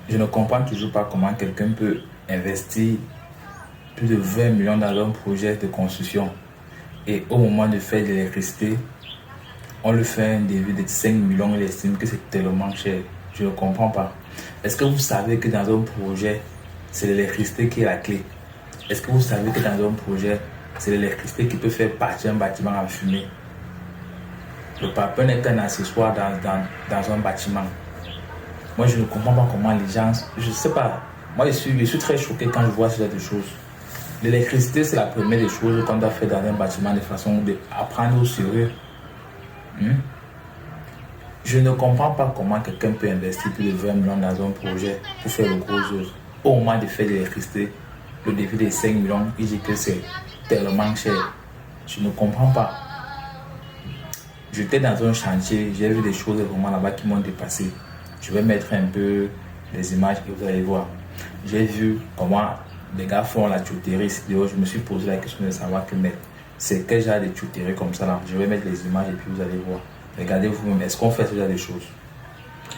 Je ne comprends toujours pas comment quelqu'un peut investir plus de 20 millions dans un projet de construction et au moment de faire de l'électricité, on lui fait un devis de 5 millions et il estime que c'est tellement cher. Je ne comprends pas. Est-ce que vous savez que dans un projet, c'est l'électricité qui est la clé? Est-ce que vous savez que dans un projet, c'est l'électricité qui peut faire partir un bâtiment en fumée? Le parpaing n'est qu'un accessoire dans un bâtiment. Moi, je ne comprends pas comment les gens... Je ne sais pas. Moi, je suis très choqué quand je vois ce genre de choses. L'électricité, c'est la première des choses qu'on doit faire dans un bâtiment de façon à prendre au sérieux. Je ne comprends pas comment quelqu'un peut investir plus de 20 millions dans un projet pour faire le gros œuvre. Au moment de faire de l'électricité, le devis de 5 millions, il dit que c'est tellement cher. Je ne comprends pas. J'étais dans un chantier, j'ai vu des choses vraiment là-bas qui m'ont dépassé. Je vais mettre un peu les images que vous allez voir. J'ai vu comment les gars font la tuyauterie. Je me suis posé la question de savoir que c'est quel genre de tuyauterie comme ça là. Je vais mettre les images et puis vous allez voir. Regardez vous-même, est-ce qu'on fait ce genre de choses?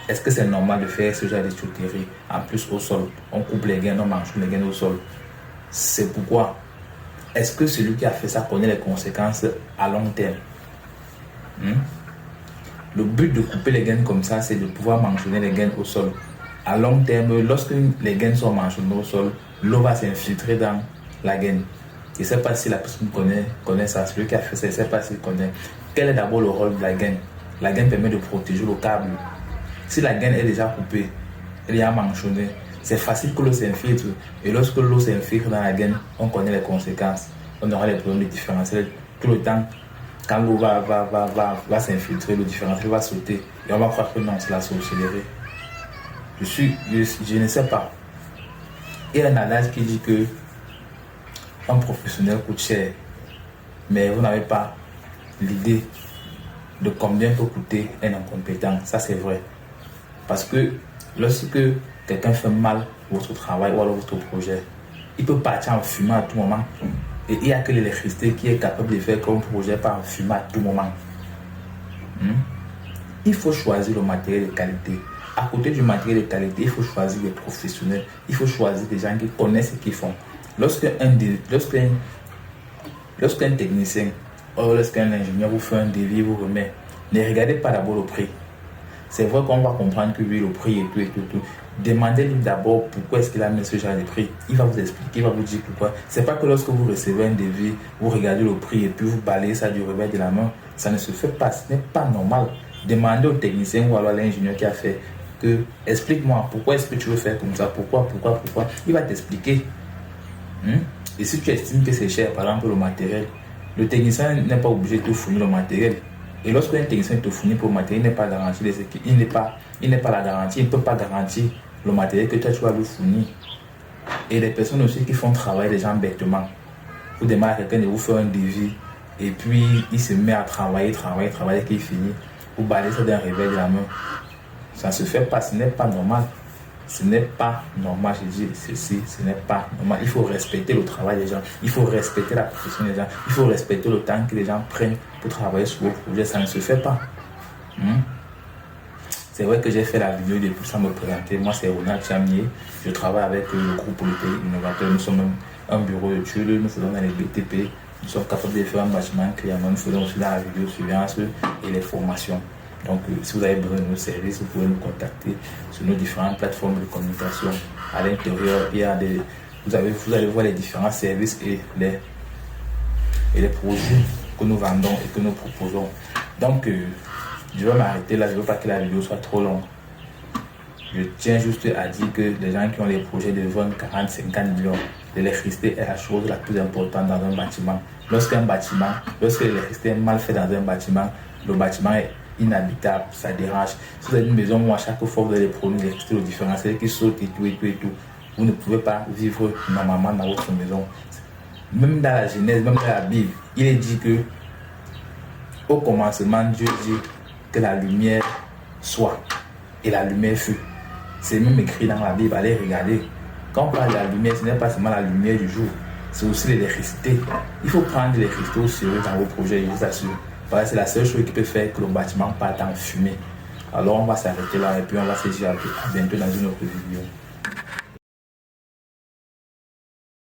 Est-ce que c'est normal de faire ce genre de tuyauterie? En plus au sol, on coupe les gaines, on mange les gaines au sol. C'est pourquoi. Est-ce que celui qui a fait ça connaît les conséquences à long terme? Le but de couper les gaines comme ça, c'est de pouvoir mentionner les gaines au sol. À long terme, lorsque les gaines sont mentionnées au sol, l'eau va s'infiltrer dans la gaine. Je ne sais pas si la personne connaît ça. Celui qui a fait ça, je ne sais pas s'il connaît. Quel est d'abord le rôle de la gaine? La gaine permet de protéger le câble. Si la gaine est déjà coupée, elle est déjà mentionnée, c'est facile que l'eau s'infiltre. Et lorsque l'eau s'infiltre dans la gaine, on connaît les conséquences. On aura les problèmes de différentiel tout le temps. Quand l'eau va s'infiltrer, le différentiel va sauter. Et on va croire que non, c'est la sorcellerie. Je ne sais pas. Il y a un adage qui dit que un professionnel coûte cher. Mais vous n'avez pas l'idée de combien peut coûter un incompétent. Ça, c'est vrai. Parce que lorsque quelqu'un fait mal votre travail ou alors votre projet, il peut partir en fumant à tout moment. Et il n'y a que l'électricité qui est capable de faire qu'un projet part en fumant à tout moment. Il faut choisir le matériel de qualité. À côté du matériel de qualité, il faut choisir des professionnels. Il faut choisir des gens qui connaissent ce qu'ils font. Lorsqu'un technicien ou lorsqu'un ingénieur vous fait un devis, vous remet, ne regardez pas d'abord le prix. C'est vrai qu'on va comprendre que lui, le prix et tout. Demandez-lui d'abord pourquoi est-ce qu'il a mis ce genre de prix. Il va vous expliquer, il va vous dire pourquoi. C'est pas que lorsque vous recevez un devis, vous regardez le prix et puis vous balayez ça du revers de la main. Ça ne se fait pas, ce n'est pas normal. Demandez au technicien ou alors à l'ingénieur qui a fait que explique-moi pourquoi est-ce que tu veux faire comme ça, pourquoi. Il va t'expliquer. Et si tu estimes que c'est cher, par exemple le matériel, le technicien n'est pas obligé de te fournir le matériel. Et lorsqu'un technicien te fournit pour le matériel, il n'est pas garanti il n'est pas la garantie, il ne peut pas garantir le matériel que toi tu vas lui fournir. Et les personnes aussi qui font travailler les gens bêtement. Vous demandez à quelqu'un de vous faire un devis et puis il se met à travailler, qu'il finit. Vous balayez ça d'un revers de la main. Ça ne se fait pas, ce n'est pas normal. Ce n'est pas normal, je dis ceci, ce n'est pas normal. Il faut respecter le travail des gens, il faut respecter la profession des gens, il faut respecter le temps que les gens prennent pour travailler sur vos projets. Ça ne se fait pas. C'est vrai que j'ai fait la vidéo depuis sans me présenter. Moi, c'est Ronald Chamier. Je travaille avec le groupe Polytechnique Innovateur. Nous sommes un bureau de d'études. Nous faisons dans les BTP. Nous sommes capables de faire un bâtiment client. Nous faisons aussi la vidéo surveillance et les formations. Donc, si vous avez besoin de nos services, vous pouvez nous contacter sur nos différentes plateformes de communication. À l'intérieur, il y a vous allez voir les différents services et les produits que nous vendons et que nous proposons. Donc, je vais m'arrêter là. Je ne veux pas que la vidéo soit trop longue. Je tiens juste à dire que les gens qui ont les projets de 20, 40, 50 millions, l'électricité est la chose la plus importante dans un bâtiment. Lorsque l'électricité est mal faite dans un bâtiment, le bâtiment est inhabitable, ça dérange. Si vous avez une maison où à chaque fois vous avez des problèmes d'électricité, le différentiel qui saute et tout, vous ne pouvez pas vivre normalement dans votre maison. Même dans la Genèse, même dans la Bible, il est dit que au commencement, Dieu dit que la lumière soit et la lumière fut. C'est même écrit dans la Bible, allez regarder. Quand on parle de la lumière, ce n'est pas seulement la lumière du jour, c'est aussi l'électricité. Il faut prendre l'électricité au sérieux dans vos projets, je vous assure. Voilà, c'est la seule chose qui peut faire que le bâtiment parte en fumée. Alors on va s'arrêter là et puis on va se dire à bientôt dans une autre vidéo.